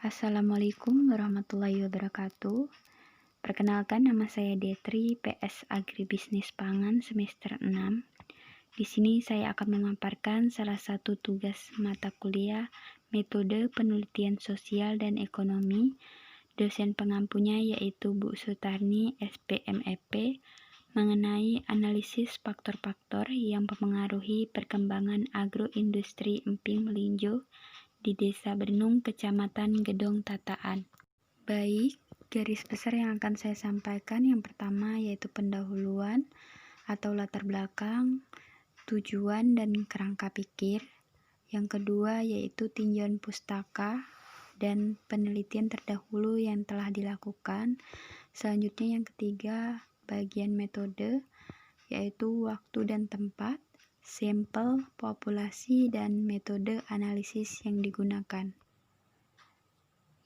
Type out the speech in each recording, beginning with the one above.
Assalamualaikum warahmatullahi wabarakatuh. Perkenalkan, nama saya Detri, PS Agribisnis Pangan semester 6. Di sini saya akan memaparkan salah satu tugas mata kuliah Metode Penelitian Sosial dan Ekonomi. Dosen pengampunya yaitu Bu Sutarni, SPMEP, mengenai analisis faktor-faktor yang mempengaruhi perkembangan agroindustri emping melinjo di Desa Bernung, Kecamatan Gedong Tataan. Baik, garis besar yang akan saya sampaikan yang pertama yaitu pendahuluan atau latar belakang, tujuan dan kerangka pikir. Yang kedua yaitu tinjauan pustaka dan penelitian terdahulu yang telah dilakukan. Selanjutnya yang ketiga, bagian metode yaitu waktu dan tempat, sampel, populasi, dan metode analisis yang digunakan.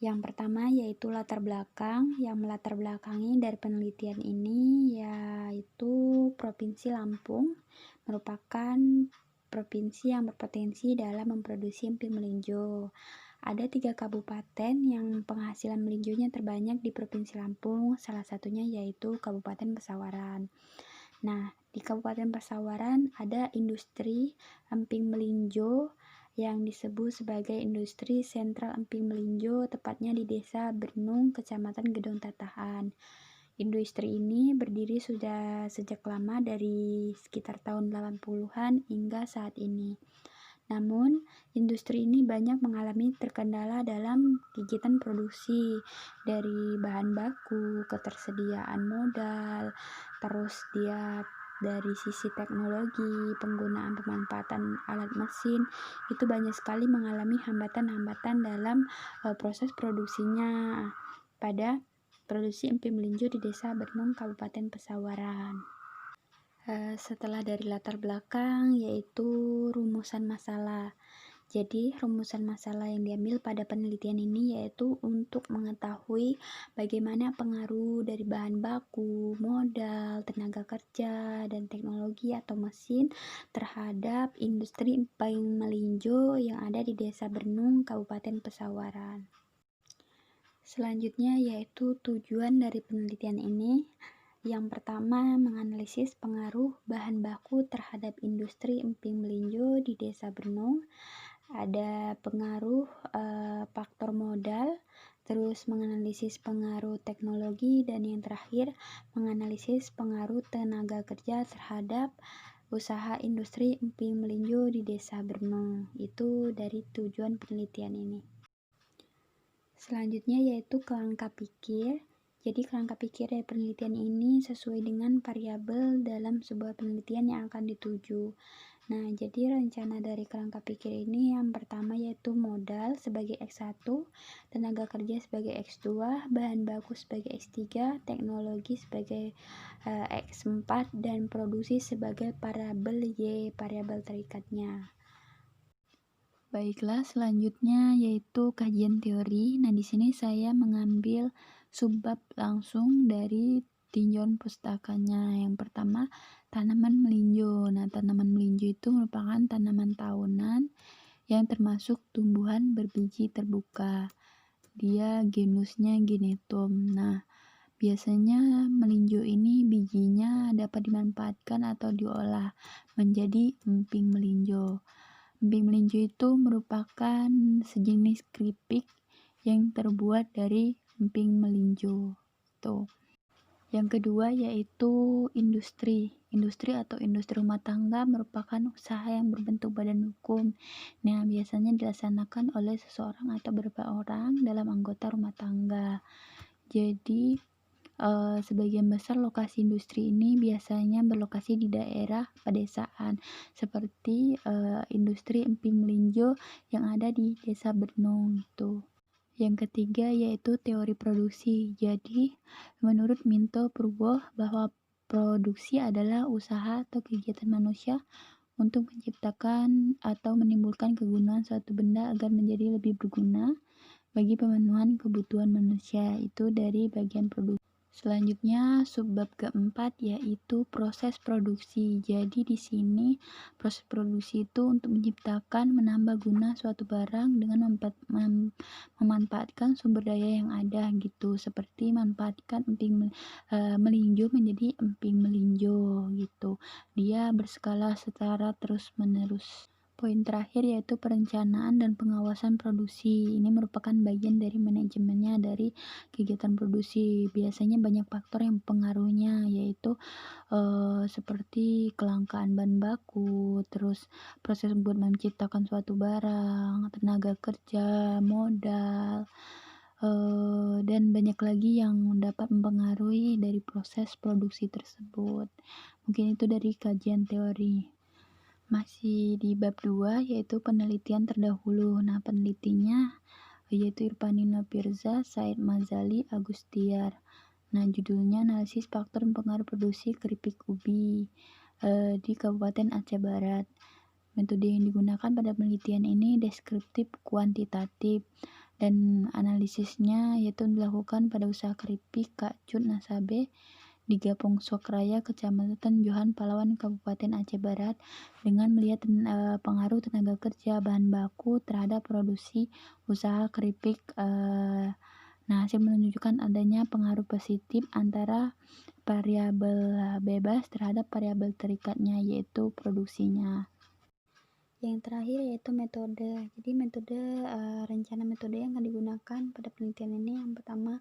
Yang pertama yaitu latar belakang. Yang melatar belakangi dari penelitian ini yaitu Provinsi Lampung merupakan provinsi yang berpotensi dalam memproduksi emping melinjo. Ada 3 kabupaten yang penghasilan melinjonya terbanyak di Provinsi Lampung, salah satunya yaitu Kabupaten Pesawaran. Nah, di Kabupaten Pesawaran ada industri emping melinjo yang disebut sebagai industri sentral emping melinjo, tepatnya di Desa Bernung, Kecamatan Gedong Tataan. Industri ini berdiri sudah sejak lama, dari sekitar tahun 80-an hingga saat ini. Namun, industri ini banyak mengalami terkendala dalam kegiatan produksi, dari bahan baku, ketersediaan modal, terus dia dari sisi teknologi, penggunaan pemanfaatan alat mesin, itu banyak sekali mengalami hambatan-hambatan dalam proses produksinya pada produksi emping melinjo di Desa Bernung, Kabupaten Pesawaran. Setelah dari latar belakang yaitu rumusan masalah. Jadi rumusan masalah yang diambil pada penelitian ini yaitu untuk mengetahui bagaimana pengaruh dari bahan baku, modal, tenaga kerja, dan teknologi atau mesin terhadap industri emping melinjo yang ada di Desa Bernung, Kabupaten Pesawaran. Selanjutnya yaitu tujuan dari penelitian ini. Yang pertama, menganalisis pengaruh bahan baku terhadap industri emping melinjo di Desa Bernung. Ada pengaruh faktor modal, terus menganalisis pengaruh teknologi, dan yang terakhir menganalisis pengaruh tenaga kerja terhadap usaha industri emping melinjo di Desa Bernung. Itu dari tujuan penelitian ini. Selanjutnya yaitu kerangka pikir. Jadi kerangka pikir dari penelitian ini sesuai dengan variabel dalam sebuah penelitian yang akan dituju. Nah, jadi rencana dari kerangka pikir ini yang pertama yaitu modal sebagai X1, tenaga kerja sebagai X2, bahan baku sebagai X3, teknologi sebagai X4, dan produksi sebagai variabel Y, variabel terikatnya. Baiklah, selanjutnya yaitu kajian teori. Nah, di sini saya mengambil subbab langsung dari tinjauan pustakanya. Yang pertama, tanaman melinjo. Nah, tanaman melinjo itu merupakan tanaman tahunan yang termasuk tumbuhan berbiji terbuka. Dia genusnya Genetum. Nah, biasanya melinjo ini bijinya dapat dimanfaatkan atau diolah menjadi emping melinjo. Emping melinjo itu merupakan sejenis keripik yang terbuat dari emping melinjo. Yang kedua yaitu industri. Industri atau industri rumah tangga merupakan usaha yang berbentuk badan hukum. Nah, biasanya dilaksanakan oleh seseorang atau beberapa orang dalam anggota rumah tangga. Jadi sebagian besar lokasi industri ini biasanya berlokasi di daerah pedesaan, seperti industri emping melinjo yang ada di Desa Bernung itu. Yang ketiga yaitu teori produksi. Jadi menurut Minto Purwo bahwa produksi adalah usaha atau kegiatan manusia untuk menciptakan atau menimbulkan kegunaan suatu benda agar menjadi lebih berguna bagi pemenuhan kebutuhan manusia. Itu dari bagian produksi. Selanjutnya, subbab keempat yaitu proses produksi. Jadi di sini proses produksi itu untuk menciptakan, menambah guna suatu barang dengan memanfaatkan sumber daya yang ada gitu. Seperti manfaatkan melinjo menjadi emping melinjo gitu. Dia berskala secara terus-menerus. Poin terakhir yaitu perencanaan dan pengawasan produksi. Ini merupakan bagian dari manajemennya dari kegiatan produksi. Biasanya banyak faktor yang mempengaruhinya, yaitu seperti kelangkaan bahan baku, terus proses buat menciptakan suatu barang, tenaga kerja, modal, dan banyak lagi yang dapat mempengaruhi dari proses produksi tersebut. Mungkin itu dari kajian teori. Masih di bab 2 yaitu penelitian terdahulu. Nah, penelitinya yaitu Irfanina Pirza, Said Mazali, Agustiar. Nah, judulnya analisis faktor pengaruh produksi keripik ubi di Kabupaten Aceh Barat. Metode yang digunakan pada penelitian ini deskriptif kuantitatif dan analisisnya yaitu dilakukan pada usaha keripik Kak Cut Nasabe di Gapong Sokraya, Kecamatan Johan Palawan, Kabupaten Aceh Barat, dengan melihat pengaruh tenaga kerja bahan baku terhadap produksi usaha keripik. Nah, hasil menunjukkan adanya pengaruh positif antara variabel bebas terhadap variabel terikatnya, yaitu produksinya. Yang terakhir yaitu metode. Jadi rencana metode yang akan digunakan pada penelitian ini yang pertama,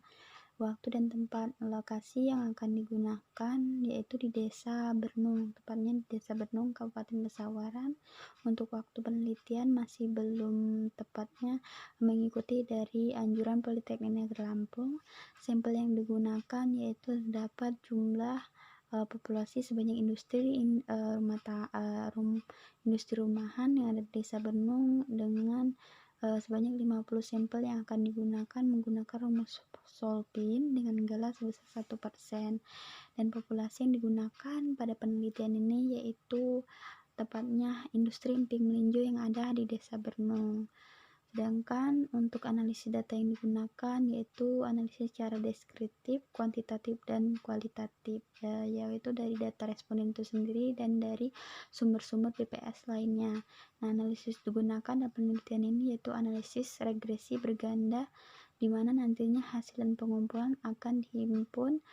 waktu dan tempat lokasi yang akan digunakan yaitu di Desa Bernung, tepatnya di Desa Bernung, Kabupaten Pesawaran. Untuk waktu penelitian masih belum tepatnya mengikuti dari anjuran Politeknik Negeri Lampung. Sampel yang digunakan yaitu terdapat jumlah populasi sebanyak industri rumahan yang ada di Desa Bernung dengan sebanyak 50 sampel yang akan digunakan menggunakan rumus Solvin dengan galah sebesar 1%, dan populasi yang digunakan pada penelitian ini yaitu tepatnya industri emping melinjo yang ada di Desa Bernung. Sedangkan untuk analisis data yang digunakan yaitu analisis secara deskriptif, kuantitatif, dan kualitatif, yaitu dari data responden itu sendiri dan dari sumber-sumber BPS lainnya. Nah, analisis digunakan dalam penelitian ini yaitu analisis regresi berganda, di mana nantinya hasil dan pengumpulan akan dihimpun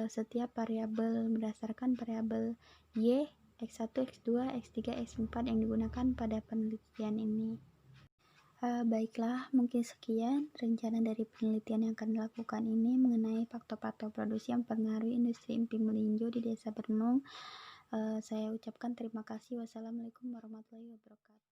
setiap variabel berdasarkan variabel Y, X1, X2, X3, X4 yang digunakan pada penelitian ini. Baiklah, mungkin sekian rencana dari penelitian yang akan dilakukan ini mengenai faktor-faktor produksi yang mempengaruhi industri emping melinjo di Desa Bernung. Saya ucapkan terima kasih. Wassalamualaikum warahmatullahi wabarakatuh.